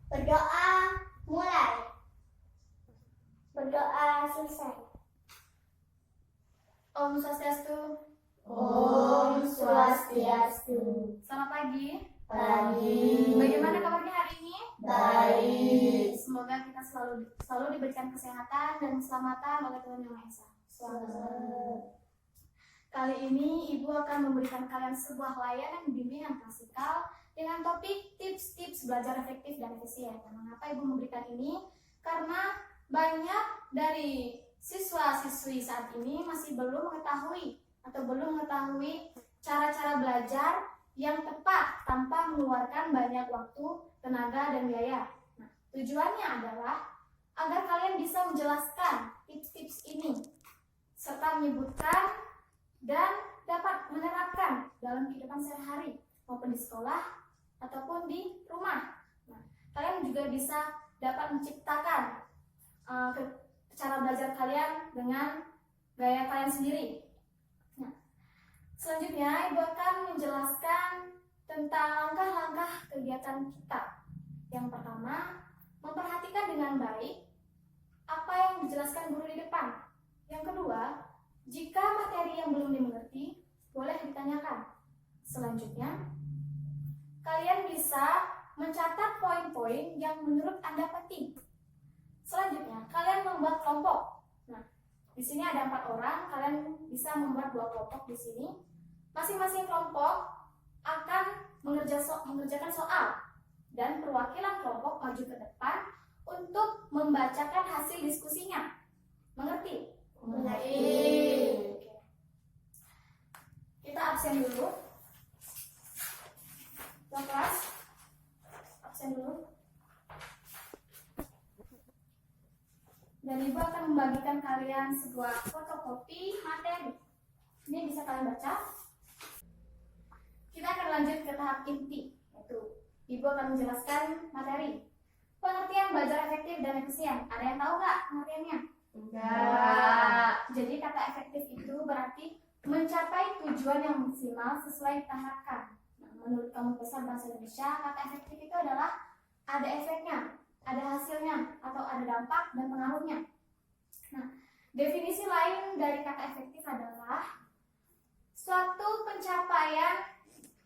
Berdoa mulai. Berdoa selesai. Om Swastiastu. Om Swastiastu. Selamat pagi. Pagi. Bagaimana kabarnya hari ini? Baik. Semoga kita selalu diberikan kesehatan dan keselamatan oleh Tuhan Yang Maha Esa. Kali ini Ibu akan memberikan kalian sebuah layanan bimbingan klasikal dengan topik tips-tips belajar efektif dan efisien. Dan mengapa Ibu memberikan ini? Karena banyak dari siswa-siswi saat ini masih belum mengetahui cara-cara belajar yang tepat tanpa mengeluarkan banyak waktu, tenaga, dan biaya. Nah, tujuannya adalah agar kalian bisa menjelaskan tips-tips ini serta menyebutkan dan dapat menerapkan dalam kehidupan sehari-hari maupun di sekolah ataupun di rumah. Nah, kalian juga bisa dapat menciptakan cara belajar kalian dengan gaya kalian sendiri. Nah, selanjutnya Ibu akan menjelaskan tentang langkah-langkah kegiatan kita. Yang pertama, memperhatikan dengan baik apa yang dijelaskan guru di depan. Yang kedua, jika materi yang belum dimengerti, boleh ditanyakan. Selanjutnya, kalian bisa mencatat poin-poin yang menurut Anda penting. Selanjutnya, kalian membuat kelompok. Nah, di sini ada 4 orang, kalian bisa membuat 2 kelompok di sini. Masing-masing kelompok akan mengerjakan soal dan perwakilan kelompok maju ke depan untuk membacakan hasil diskusinya. Mengerti? Mengerti. Kita absen dulu. Kelas, absen dulu. Dan Ibu akan membagikan kalian sebuah fotokopi materi. Ini bisa kalian baca. Kita akan lanjut ke tahap inti, yaitu Ibu akan menjelaskan materi. Pengertian belajar efektif dan efisien. Ada yang tahu nggak pengertiannya? Enggak. Jadi kata efektif itu berarti mencapai tujuan yang maksimal sesuai diharapkan. Nah, menurut Kamus Besar Bahasa Indonesia, kata efektif itu adalah ada efeknya, ada hasilnya, atau ada dampak dan pengaruhnya. Nah, definisi lain dari kata efektif adalah suatu pencapaian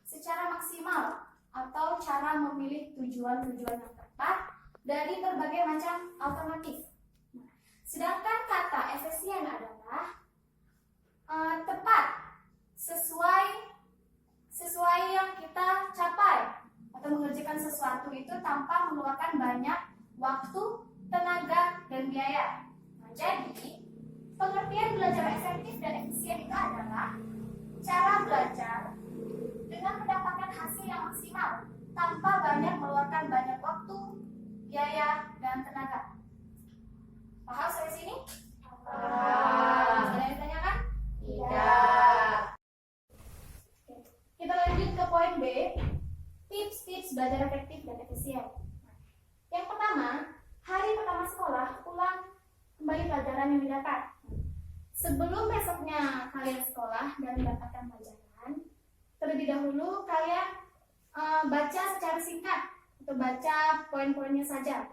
secara maksimal atau cara memilih tujuan-tujuan yang tepat dari berbagai macam alternatif. Nah, sedangkan kata efisien adalah tepat sesuai yang kita capai atau mengerjakan sesuatu itu tanpa mengeluarkan banyak waktu, tenaga, dan biaya. Nah, jadi pengertian belajar efektif dan efisien itu adalah cara belajar dengan mendapatkan hasil yang maksimal tanpa banyak mengeluarkan banyak waktu, biaya, dan tenaga. Paham sampai sini? Paham. Ada yang ditanyakan? Tidak. Kita lanjut ke poin B, tips-tips belajar efektif dan efisien. Yang pertama, hari pertama sekolah, ulang kembali pelajaran yang didapat. Sebelum besoknya kalian sekolah dan mendapatkan pelajaran, terlebih dahulu kalian baca secara singkat atau baca poin-poinnya saja.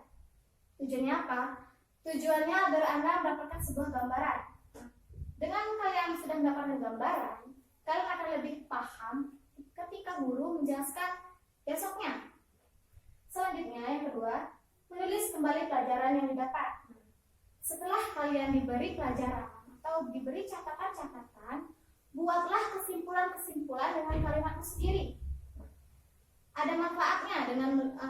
Tujuannya apa? Tujuannya agar Anda mendapatkan sebuah gambaran. Dengan kalian sudah mendapatkan gambaran, kalian akan lebih paham ketika guru menjelaskan besoknya. Selanjutnya, yang kedua, menulis kembali pelajaran yang didapat. Setelah kalian diberi pelajaran atau diberi catatan-catatan, buatlah kesimpulan-kesimpulan dengan kalimatmu sendiri. Ada manfaatnya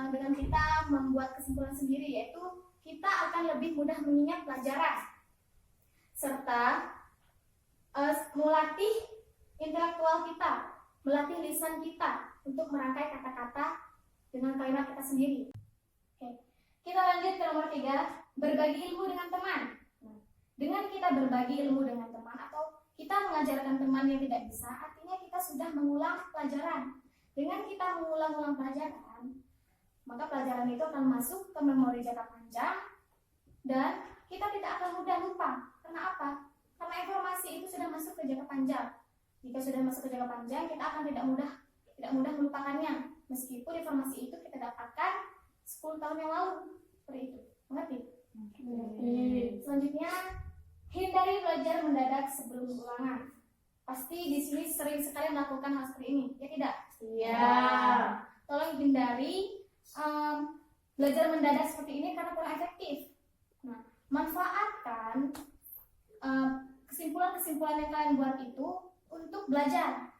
dengan kita membuat kesimpulan sendiri, yaitu kita akan lebih mudah mengingat pelajaran serta melatih intelektual kita, melatih lisan kita untuk merangkai kata-kata dengan kalimat kita sendiri. Oke. Kita lanjut ke nomor 3, berbagi ilmu dengan teman. Dengan kita berbagi ilmu dengan teman atau kita mengajarkan teman yang tidak bisa, artinya kita sudah mengulang pelajaran. Dengan kita mengulang-ulang pelajaran, maka pelajaran itu akan masuk ke memori jangka panjang dan kita tidak akan mudah lupa. Karena apa? Karena informasi itu sudah masuk ke jangka panjang. Jika sudah masuk ke jangka panjang, kita akan tidak mudah melupakannya. Meskipun informasi itu kita dapatkan 10 tahun yang lalu. Seperti itu. Mengerti? Selanjutnya, hindari belajar mendadak sebelum ulangan. Pasti di sini sering sekali melakukan hal seperti ini, ya tidak? Iya. Tolong hindari belajar mendadak seperti ini karena kurang efektif. Nah, manfaatkan kesimpulan-kesimpulan yang kalian buat itu untuk belajar.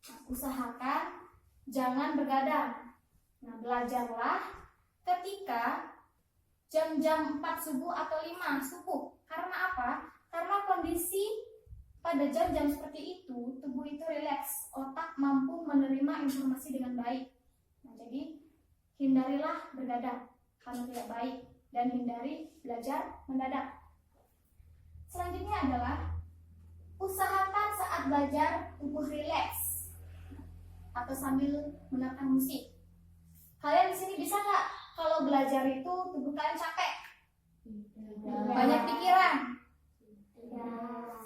Nah, usahakan jangan bergadang. Nah, belajarlah ketika jam-jam 4 subuh atau 5 subuh. Karena apa? Karena kondisi pada jam-jam seperti itu, tubuh itu rileks, otak mampu menerima informasi dengan baik. Nah, jadi hindarilah bergadang karena tidak baik dan hindari belajar mendadak. Selanjutnya adalah usahakan saat belajar tubuh rileks atau sambil mendengarkan musik. Kalian di sini bisa nggak kalau belajar itu tubuh kalian capek, banyak pikiran? Nah,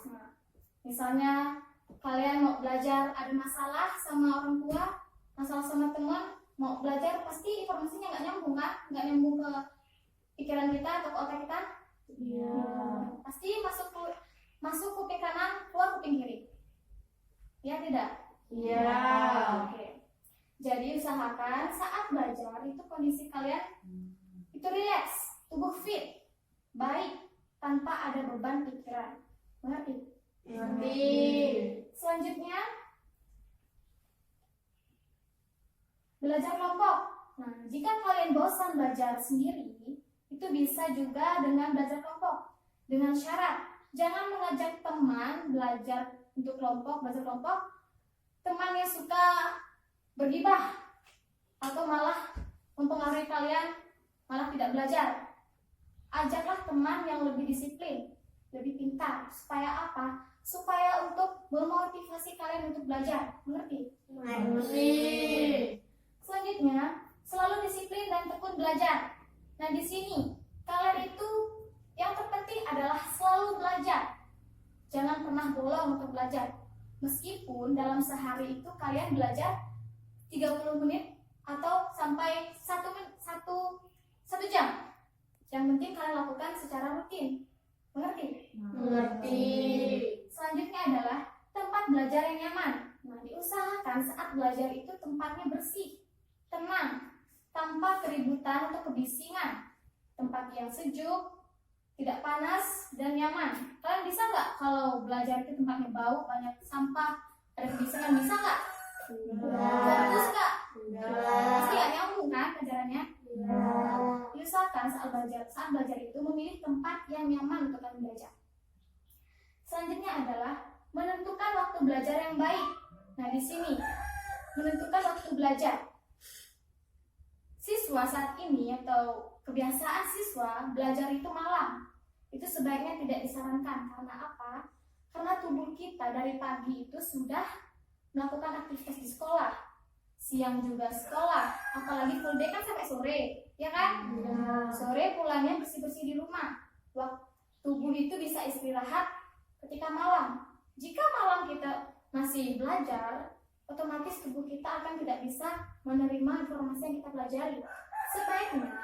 misalnya kalian mau belajar ada masalah sama orang tua, masalah sama teman, mau belajar pasti informasinya nggak nyambung kan? Nggak nyambung ke pikiran kita atau ke otak kita? Pasti masuk kuping kanan, keluar kuping kiri. Ya tidak? Oke. Jadi usahakan saat belajar itu kondisi kalian itu rileks, tubuh fit, baik, tanpa ada beban pikiran. Mengerti? Selanjutnya, belajar kelompok. Nah, jika kalian bosan belajar sendiri, itu bisa juga dengan belajar kelompok. Dengan syarat, jangan mengajak teman belajar untuk kelompok, belajar kelompok, teman yang suka bergibah atau malah mempengaruhi kalian malah tidak belajar. Ajaklah teman yang lebih disiplin, lebih pintar. Supaya apa? Supaya untuk memotivasi kalian untuk belajar. Mengerti? Selanjutnya, selalu disiplin dan tekun belajar. Nah, di sini kalian itu yang terpenting adalah selalu belajar. Jangan pernah bolong untuk belajar. Meskipun dalam sehari itu kalian belajar 30 menit atau sampai 1 jam. Yang penting kalian lakukan secara rutin. Mengerti? Selanjutnya adalah tempat belajar yang nyaman. Nah, diusahakan saat belajar itu tempatnya bersih, tenang, tanpa keributan atau kebisingan. Tempat yang sejuk, tidak panas, dan nyaman. Kalian bisa nggak kalau belajar itu tempatnya bau, banyak sampah, ada kebisingan? Bisa nggak? Fokus nggak? Pasti nggak nyambung kan pelajarannya? Diusahakan saat belajar itu memilih tempat yang nyaman untuk kalian belajar. Selanjutnya adalah menentukan waktu belajar yang baik. Nah, di sini menentukan waktu belajar. Siswa saat ini atau kebiasaan siswa belajar itu malam. Itu sebaiknya tidak disarankan. Karena apa? Karena tubuh kita dari pagi itu sudah melakukan aktivitas di sekolah. Siang juga sekolah. Apalagi full day kan sampai sore. Ya kan? Sore pulangnya bersih-bersih di rumah. Waktu tubuh itu bisa istirahat ketika malam. Jika malam kita masih belajar, otomatis tubuh kita akan tidak bisa menerima informasi yang kita pelajari. Sebaiknya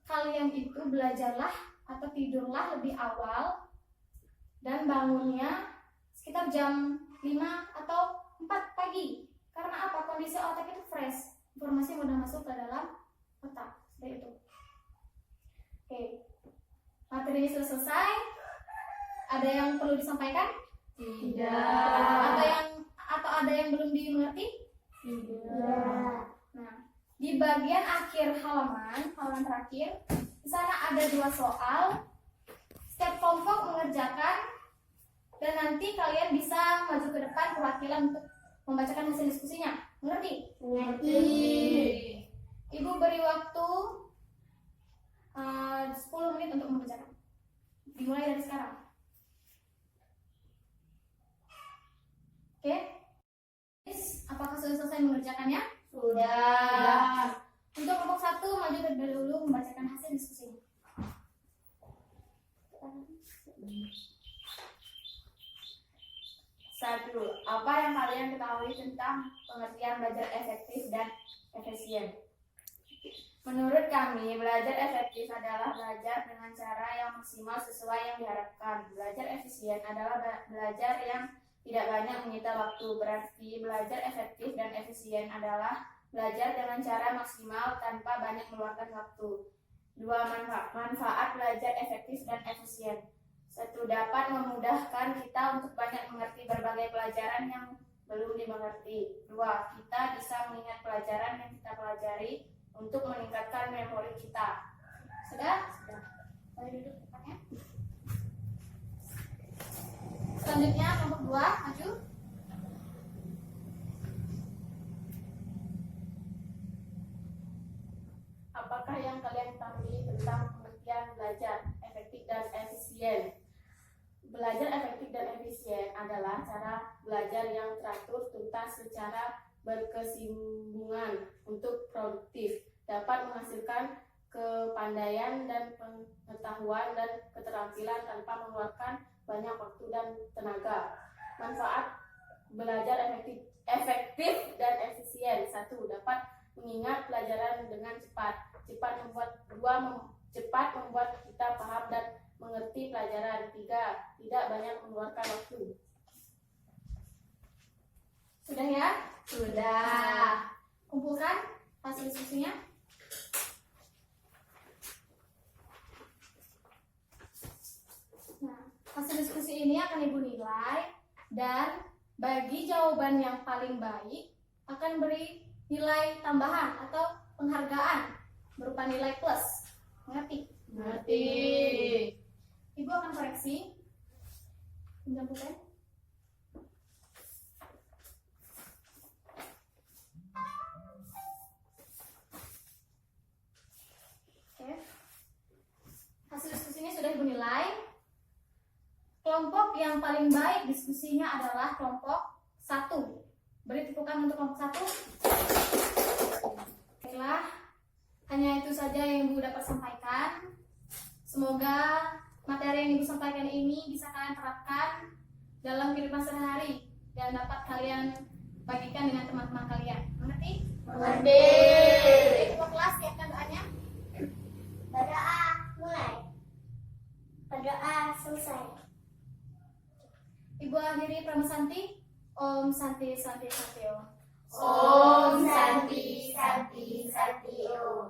kalian itu belajarlah atau tidurlah lebih awal dan bangunnya sekitar jam 5 atau 4 pagi. Karena apa? Kondisi otak itu fresh, informasi mudah masuk ke dalam otak. Seperti itu. Oke, materi ini sudah selesai. Ada yang perlu disampaikan? Tidak. Atau ada yang belum dimengerti? Tidak. Nah, di bagian akhir halaman terakhir, di sana ada 2 soal. Setiap kelompok mengerjakan dan nanti kalian bisa maju ke depan perwakilan untuk membacakan hasil diskusinya. Mengerti? Ibu beri waktu 10 menit untuk mengerjakan. Dimulai dari sekarang. Oke? Apakah sudah selesai mengerjakannya? Sudah. Untuk kelompok 1 maju terlebih dahulu membacakan hasil diskusinya. Satu, apa yang kalian ketahui tentang pengertian belajar efektif dan efisien? Menurut kami, belajar efektif adalah belajar dengan cara yang maksimal sesuai yang diharapkan. Belajar efisien adalah belajar yang tidak banyak menyita waktu. Berarti belajar efektif dan efisien adalah belajar dengan cara maksimal tanpa banyak meluangkan waktu. Dua manfaat belajar efektif dan efisien. Satu, dapat memudahkan kita untuk banyak mengerti berbagai pelajaran yang belum dimengerti. Dua, kita bisa mengingat pelajaran yang kita pelajari untuk meningkatkan memori kita. Sudah? Sudah. Boleh duduk tempatnya. Selanjutnya kelompok 2, maju. Apakah yang kalian ketahui tentang pengertian belajar efektif dan efisien? Belajar efektif dan efisien adalah cara belajar yang teratur, tuntas, secara berkesinambungan untuk produktif, dapat menghasilkan kepandaian dan pengetahuan dan keterampilan tanpa mengeluarkan banyak waktu dan tenaga. Manfaat belajar efektif dan efisien. Satu, dapat mengingat pelajaran dengan cepat. Cepat membuat kita paham dan mengerti pelajaran. Tiga, tidak banyak mengeluarkan waktu. Sudah ya? Sudah. Kumpulkan hasil diskusinya. Nah, hasil diskusi ini akan Ibu nilai, dan bagi jawaban yang paling baik akan beri nilai tambahan atau penghargaan berupa nilai plus. Mengerti? Mengerti. Ibu akan koreksi. Pinjam pulpen. Oke. Hasil diskusinya sudah Ibu nilai. Kelompok yang paling baik diskusinya adalah kelompok 1. Beri tepukan untuk kelompok 1. Baiklah, hanya itu saja yang Ibu dapat sampaikan. Semoga materi yang Ibu sampaikan ini bisa kalian terapkan dalam kehidupan sehari-hari dan dapat kalian bagikan dengan teman-teman kalian. Mengerti? Mengerti. Jadi ketua kelas siapkan doanya. Berdoa mulai. Berdoa selesai. Ibu akhiri Pramasanti. Om Santi Santi Santi Om. Om Santi Santi Santi Om.